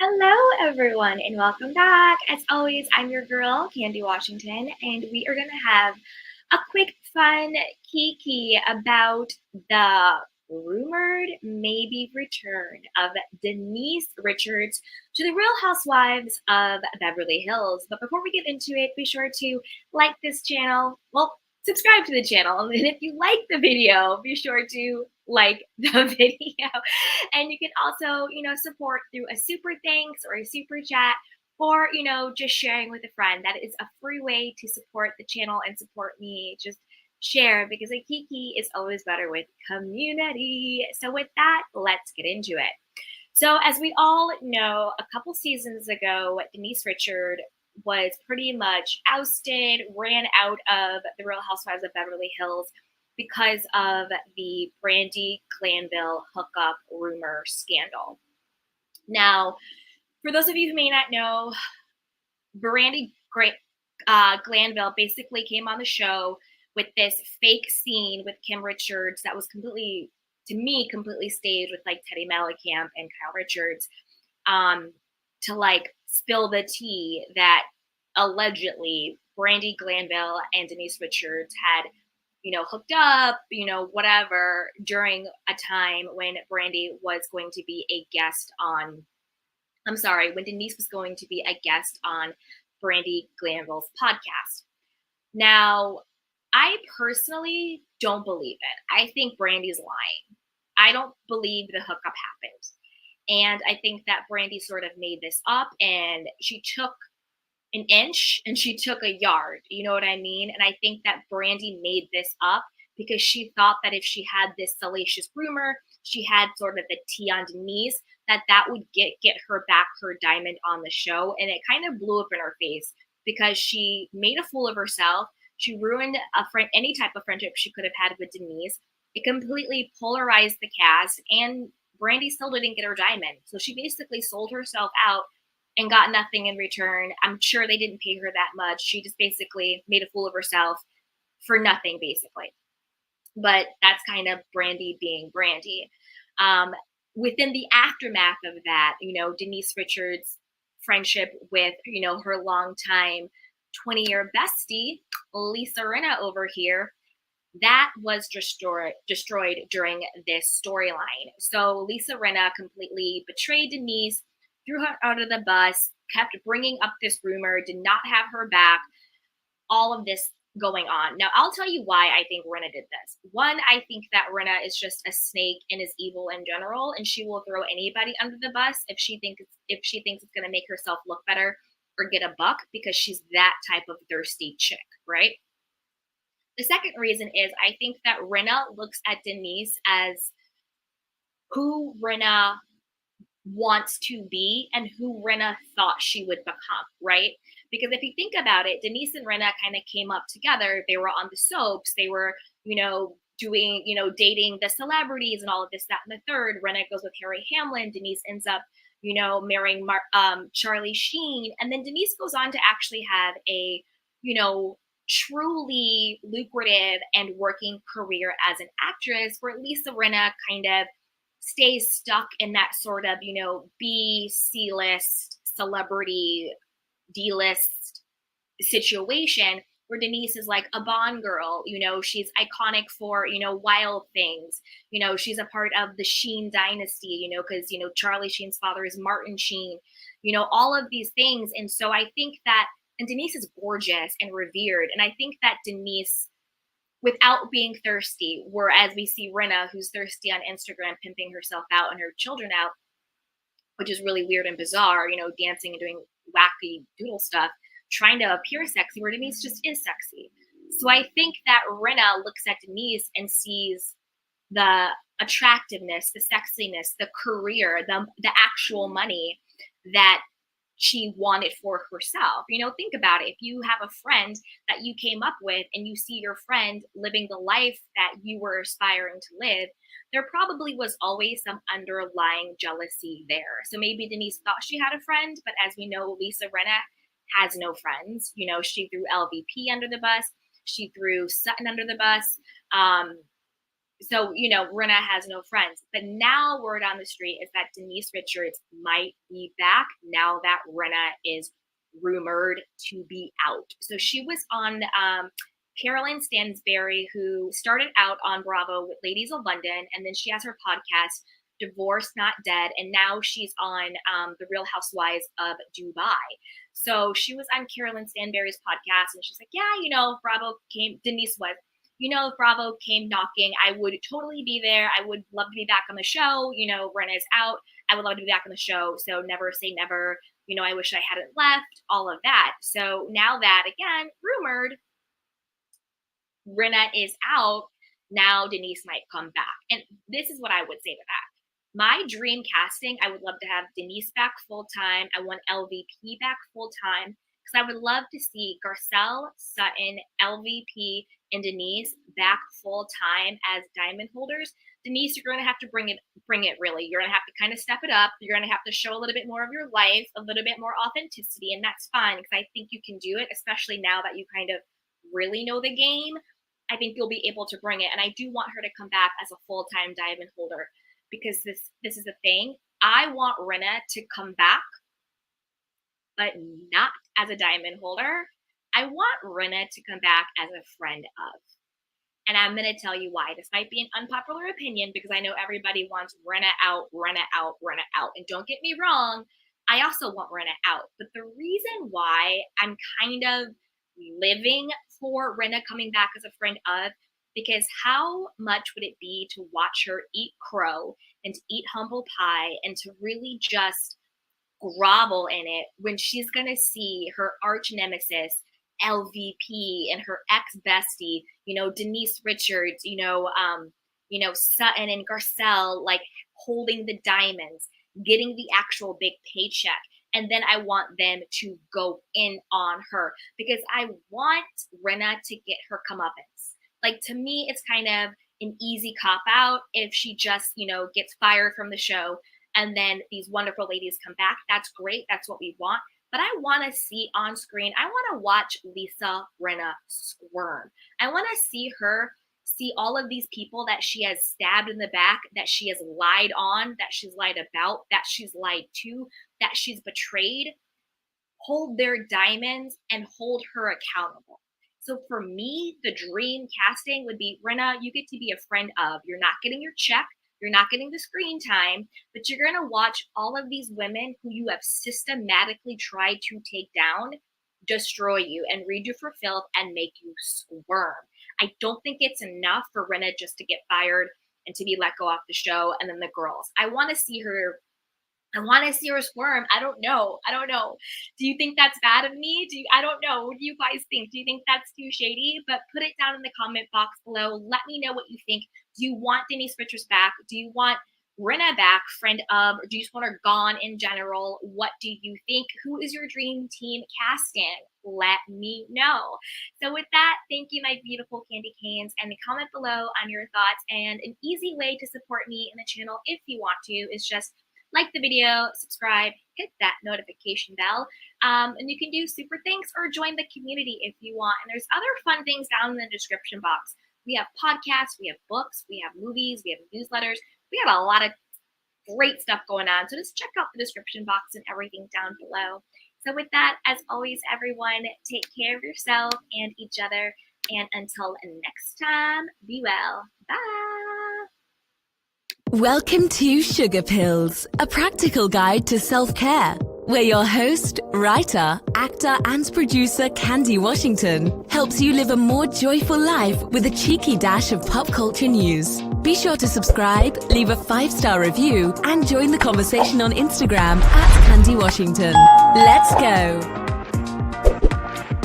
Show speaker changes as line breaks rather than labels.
Hello, everyone, and welcome back. As always, I'm your girl, Candy Washington, and we are going to have a quick, fun kiki about the rumored maybe return of Denise Richards to the Real Housewives of Beverly Hills. But before we get into it, be sure to like this channel. Well, subscribe to the channel. And if you like the video, be sure to like the video. And you can also, support through a super thanks or a super chat or, just sharing with a friend. That is a free way to support the channel and support me. Just share because a kiki is always better with community. So with that, let's get into it. So as we all know, a couple seasons ago, Denise Richard was pretty much ousted, ran out of the Real Housewives of Beverly Hills because of the Brandy Glanville hookup rumor scandal. Now, for those of you who may not know, Brandy Glanville basically came on the show with this fake scene with Kim Richards that was completely, to me, completely staged with like Teddy Mellencamp and Kyle Richards to like spill the tea that allegedly Brandy Glanville and Denise Richards had hooked up, whatever, during a time when Brandy was going to be a guest on, when Denise was going to be a guest on Brandy Glanville's podcast. Now, I personally don't believe it. I think Brandy's lying. I don't believe the hookup happened. And I think that Brandy sort of made this up and she took an inch and she took a yard. You know what I mean? And I think that Brandy made this up because she thought that if she had this salacious rumor, she had sort of the tea on Denise, that would get her back her diamond on the show. And it kind of blew up in her face because she made a fool of herself. She ruined any type of friendship she could have had with Denise. It completely polarized the cast, and Brandy still didn't get her diamond. So she basically sold herself out and got nothing in return. I'm sure they didn't pay her that much. She just basically made a fool of herself for nothing, basically. But that's kind of Brandy being Brandy. Within the aftermath of that, Denise Richards' friendship with, her longtime 20-year bestie, Lisa Rinna over here, that was destroyed during this storyline. So Lisa Rinna completely betrayed Denise, threw her out of the bus, kept bringing up this rumor, did not have her back, all of this going on. Now, I'll tell you why I think Rinna did this. One, I think that Rinna is just a snake and is evil in general, and she will throw anybody under the bus if she thinks it's going to make herself look better or get a buck, because she's that type of thirsty chick, right? The second reason is I think that Rinna looks at Denise as who Rinna wants to be and who Rinna thought she would become, right? Because if you think about it, Denise and Rinna kind of came up together. They were on the soaps. They were, doing, dating the celebrities and all of this, that, and the third. Rinna goes with Harry Hamlin. Denise ends up, marrying Charlie Sheen. And then Denise goes on to actually have a, truly lucrative and working career as an actress, where Lisa Rinna kind of stays stuck in that sort of, B, C-list, celebrity, D-list situation, where Denise is like a Bond girl. She's iconic for, Wild Things. She's a part of the Sheen dynasty, because, Charlie Sheen's father is Martin Sheen, all of these things. And so I think that, and Denise is gorgeous and revered. And I think that Denise, without being thirsty, whereas we see Rinna, who's thirsty on Instagram, pimping herself out and her children out, which is really weird and bizarre, dancing and doing wacky doodle stuff, trying to appear sexy, where Denise just is sexy. So I think that Rinna looks at Denise and sees the attractiveness, the sexiness, the career, the actual money that she wanted for herself. Think about it. If you have a friend that you came up with and you see your friend living the life that you were aspiring to live, there probably was always some underlying jealousy there. So maybe Denise thought she had a friend, but as we know, Lisa Rinna has no friends. She threw LVP under the bus. She threw Sutton under the bus. So, Rinna has no friends. But now word on the street is that Denise Richards might be back now that Rinna is rumored to be out. So she was on Carolyn Stansberry, who started out on Bravo with Ladies of London, and then she has her podcast, Divorced Not Dead, and now she's on The Real Housewives of Dubai. So she was on Carolyn Stanberry's podcast, and she's like, yeah, Denise was, if Bravo came knocking, I would totally be there. I would love to be back on the show. Rinna's out. I would love to be back on the show. So never say never. I wish I hadn't left, all of that. So now that, again, rumored, Rinna is out, now Denise might come back. And this is what I would say to that. My dream casting, I would love to have Denise back full-time. I want LVP back full-time because I would love to see Garcelle, Sutton, LVP, and Denise back full-time as diamond holders. Denise, you're going to have to bring it really. You're going to have to kind of step it up. You're going to have to show a little bit more of your life, a little bit more authenticity, and that's fine because I think you can do it, especially now that you kind of really know the game. I think you'll be able to bring it. And I do want her to come back as a full-time diamond holder because this is the thing. I want Rinna to come back, but not as a diamond holder. I want Rinna to come back as a friend of. And I'm going to tell you why. This might be an unpopular opinion because I know everybody wants Rinna out, Rinna out, Rinna out. And don't get me wrong, I also want Rinna out. But the reason why I'm kind of living for Rinna coming back as a friend of, because how much would it be to watch her eat crow and to eat humble pie and to really just grovel in it when she's going to see her arch nemesis LVP and her ex-bestie, Denise Richards, Sutton and Garcelle, like holding the diamonds, getting the actual big paycheck. And then I want them to go in on her because I want Rinna to get her comeuppance. Like, to me, it's kind of an easy cop-out if she just, gets fired from the show and then these wonderful ladies come back. That's great. That's what we want. But I want to see on screen, I want to watch Lisa Rinna squirm. I want to see all of these people that she has stabbed in the back, that she has lied on, that she's lied about, that she's lied to, that she's betrayed, hold their diamonds and hold her accountable. So for me, the dream casting would be, Rinna, you get to be a friend of. You're not getting your check. You're not getting the screen time, but you're going to watch all of these women who you have systematically tried to take down, destroy you and read you for filth and make you squirm. I don't think it's enough for Rinna just to get fired and to be let go off the show. And then the girls, I want to see her squirm. I don't know. Do you think that's bad of me? I don't know. What do you guys think? Do you think that's too shady? But put it down in the comment box below. Let me know what you think. Do you want Denise Richards back? Do you want Rinna back, friend of, or do you just want her gone in general? What do you think? Who is your dream team casting? Let me know. So with that, thank you, my beautiful candy canes, and comment below on your thoughts. And an easy way to support me in the channel if you want to is just like the video, subscribe, hit that notification bell, and you can do super thanks or join the community if you want. And there's other fun things down in the description box. We have podcasts, we have books, we have movies, we have newsletters. We have a lot of great stuff going on. So just check out the description box and everything down below. So with that, as always, everyone, take care of yourself and each other. And until next time, be well. Bye.
Welcome to Sugar Pills, a practical guide to self-care, where your host, writer, actor, and producer Candy Washington helps you live a more joyful life with a cheeky dash of pop culture news. Be sure to subscribe, leave a 5-star review, and join the conversation on Instagram @Candy Washington. Let's go!